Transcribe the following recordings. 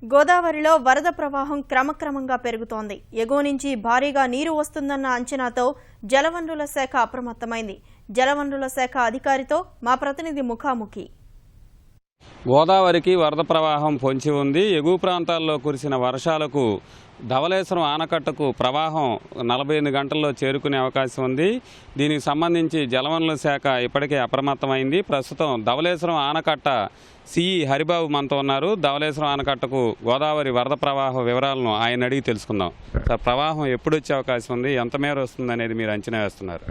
గోదావరిలో వరద ప్రవాహం క్రమక్రమంగా పెరుగుతోంది. ఎగువ నుంచి భారీగా నీరు వస్తుందన్న అంచనాతో జలవనరుల శాఖ అప్రమత్తమైంది. జలవనరుల శాఖ అధికారితో మా ప్రతినిధి ముఖాముఖి. గోదావరికి వరద ప్రవాహం పొంచి ఉంది. ఎగువ ప్రాంతాల్లో కురిసిన వర్షాలకు ధవళేశ్వరం ఆనకట్టకు ప్రవాహం 48 గంటల్లో చేరుకునే అవకాశం ఉంది. దీనికి సంబంధించి జలవనరుల శాఖ ఇప్పటికే అప్రమత్తమైంది. ప్రస్తుతం ధవళేశ్వరం ఆనకట్ట సిఈ హరిబాబు మనతో ఉన్నారు. ధవళేశ్వరం ఆనకట్టకు గోదావరి వరద ప్రవాహ వివరాలను ఆయన అడిగి తెలుసుకుందాం. సార్, ప్రవాహం ఎప్పుడు వచ్చే అవకాశం ఉంది, ఎంత మేర వస్తుంది అనేది మీరు అంచనా వేస్తున్నారు?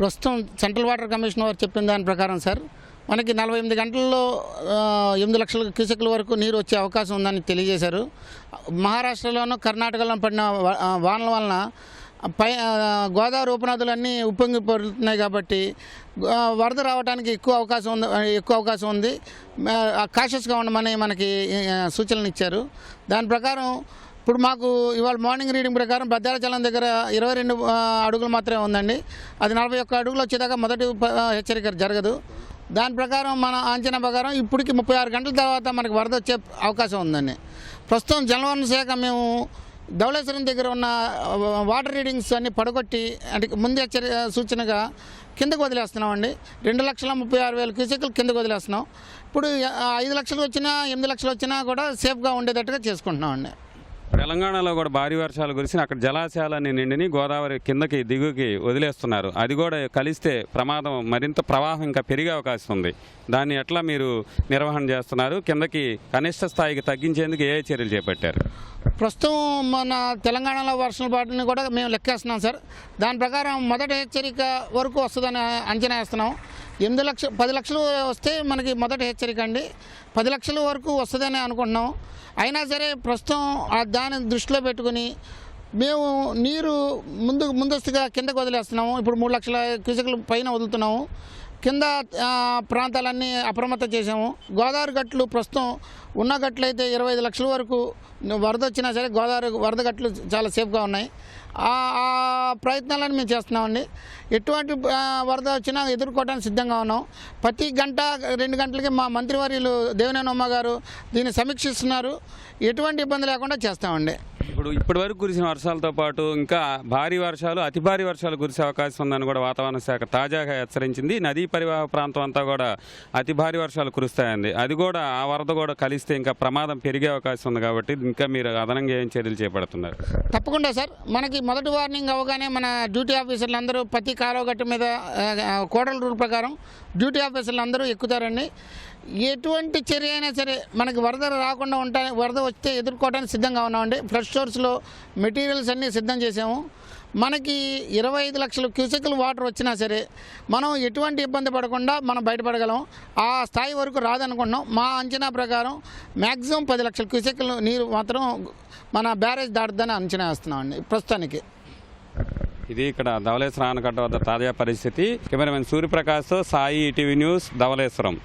ప్రస్తుతం సెంట్రల్ వాటర్ కమిషన్ వారు చెప్పిన దాని ప్రకారం సార్, మనకి 48 గంటల్లో 8 లక్షల క్యూసెక్ల వరకు నీరు వచ్చే అవకాశం ఉందని తెలియజేశారు. మహారాష్ట్రలోనూ కర్ణాటకలో పడిన వానల వలన గోదావరి ఉపనదులన్నీ ఉప్పొంగిపోతున్నాయి కాబట్టి వరద రావడానికి ఎక్కువ అవకాశం ఉంది. కాషియస్గా ఉండమని మనకి సూచనలు ఇచ్చారు. దాని ప్రకారం ఇప్పుడు మాకు ఇవాళ మార్నింగ్ రీడింగ్ ప్రకారం భద్రాచలం దగ్గర 22 అడుగులు మాత్రమే ఉందండి. అది 41 అడుగులు వచ్చేదాకా మొదటి హెచ్చరిక జరగదు. దాని ప్రకారం మన అంచనా ప్రకారం ఇప్పటికి 36 గంటల తర్వాత మనకి వరద వచ్చే అవకాశం ఉందండి. ప్రస్తుతం జలవనరుల శాఖ మేము ధవళేశ్వరం దగ్గర ఉన్న వాటర్ రీడింగ్స్ అన్ని పడగొట్టి అంటే ముందు సూచనగా కిందకు వదిలేస్తున్నామండి. 2,36,000 క్యూసెక్లు కిందకు వదిలేస్తున్నాం. ఇప్పుడు 5 లక్షలు వచ్చినా 8 లక్షలు వచ్చినా కూడా సేఫ్గా ఉండేటట్టుగా చేసుకుంటున్నామండి. తెలంగాణలో కూడా భారీ వర్షాలు కురిసి అక్కడ జలాశయాలన్నీ నిండిని గోదావరి కిందకి దిగుకి వదిలేస్తున్నారు. అది కూడా కలిస్తే ప్రమాదం మరింత ప్రవాహం ఇంకా పెరిగే అవకాశం ఉంది. దాన్ని ఎట్లా మీరు నిర్వహణ చేస్తున్నారు? కిందకి కనిష్ట స్థాయికి తగ్గించేందుకు ఏ చర్యలు చేపట్టారు? ప్రస్తుతం మన తెలంగాణలో వర్షాల పాటుని కూడా మేము లెక్కేస్తున్నాం సార్. దాని ప్రకారం మొదటి హెచ్చరిక వరకు వస్తుందని అంచనా వేస్తున్నాం. 10 లక్షలు వస్తే మనకి మొదటి హెచ్చరిక అండి. 10 లక్షల వరకు వస్తుందని అనుకుంటున్నాం. అయినా సరే ప్రస్తుతం దాన్ని దృష్టిలో పెట్టుకుని మేము నీరు ముందస్తుగా కిందకు వదిలేస్తున్నాము. ఇప్పుడు 3 లక్షల క్యూసెక్ల పైన వదులుతున్నాము. కింద ప్రాంతాలన్నీ అప్రమత్తం చేసాము. గోదావరి గట్లు ప్రస్తుతం ఉన్న గట్లు అయితే 25 లక్షల వరకు వరద వచ్చినా సరే గోదావరి వరద గట్లు చాలా సేఫ్గా ఉన్నాయి. ఆ ప్రయత్నాలను మేము చేస్తున్నామండి. ఎటువంటి వరద వచ్చినా ఎదుర్కోవడానికి సిద్ధంగా ఉన్నాం. ప్రతి గంట 2 గంటలకి మా మంత్రివర్యులు దేవినేని ఉమ్మ గారు దీన్ని సమీక్షిస్తున్నారు. ఎటువంటి ఇబ్బంది లేకుండా చేస్తామండి. ఇప్పటి వరకు కురిసిన వర్షాలతో పాటు ఇంకా భారీ వర్షాలు, అతి భారీ వర్షాలు కురిసే అవకాశం ఉందని కూడా వాతావరణ శాఖ తాజాగా హెచ్చరించింది. నదీ పరివాహక ప్రాంతం అంతా కూడా అతి భారీ వర్షాలు కురుస్తాయండి. అది కూడా ఆ వరద కూడా కలిస్తే ఇంకా ప్రమాదం పెరిగే అవకాశం ఉంది. కాబట్టి ఇంకా మీరు అదనంగా ఏం చర్యలు చేపడుతున్నారు? తప్పకుండా సార్, మనకి మొదటి వార్నింగ్ అవగానే మన డ్యూటీ ఆఫీసర్లు అందరూ ప్రతి కాలువగట్టు మీద కోడల రూల్ ప్రకారం డ్యూటీ ఆఫీసర్లు అందరూ ఎక్కుతారండి. ఎటువంటి చర్య అయినా సరే మనకి వరద రాకుండా వరద వస్తే ఎదుర్కోవడానికి సిద్ధంగా ఉన్నామండి. ఫ్లడ్ స్టోర్స్లో మెటీరియల్స్ అన్నీ సిద్ధం చేసాము. మనకి 25 లక్షల క్యూసెక్లు వాటర్ వచ్చినా సరే మనం ఎటువంటి ఇబ్బంది పడకుండా మనం బయటపడగలం. ఆ స్థాయి వరకు రాదనుకుంటున్నాం. మా అంచనా ప్రకారం మ్యాక్సిమం 10 లక్షల క్యూసెక్లు నీరు మాత్రం మన బ్యారేజ్ దాటుదని అంచనా వేస్తున్నామండి ప్రస్తుతానికి. ఇది ఇక్కడ ధవళేశ్వరం ఆనకట్ట వద్ద తాజా పరిస్థితి. కెమెరామెన్ సూర్యప్రకాశ్తో సాయి, ఈటీవీ న్యూస్, ధవళేశ్వరం.